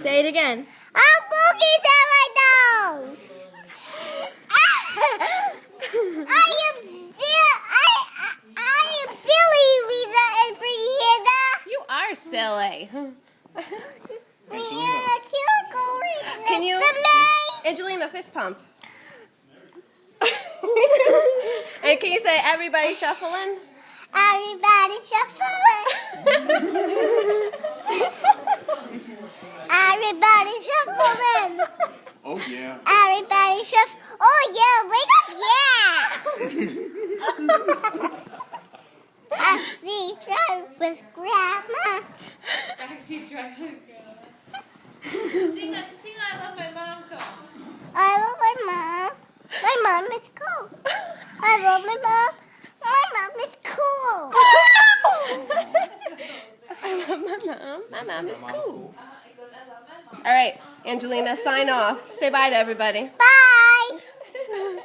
Say it again. I'm boogies at my nose. I am silly, Lisa and Brianna. You are silly. Brianna, can't go right Can you, next to me. Angelina, fist pump. And can you say everybody shuffling? Everybody shuffling. Everybody shuffling. Oh yeah. Everybody shuffle. Oh yeah, wake up, yeah. Backseat drive with Grandma. Backseat driver. Sing I Love My Mom song. I love my mom. My mom is cool. I love my mom. My mom is cool. I love my mom. My mom is cool. It goes, I love my mom. All right, Angelina, sign off. Say bye to everybody. Bye.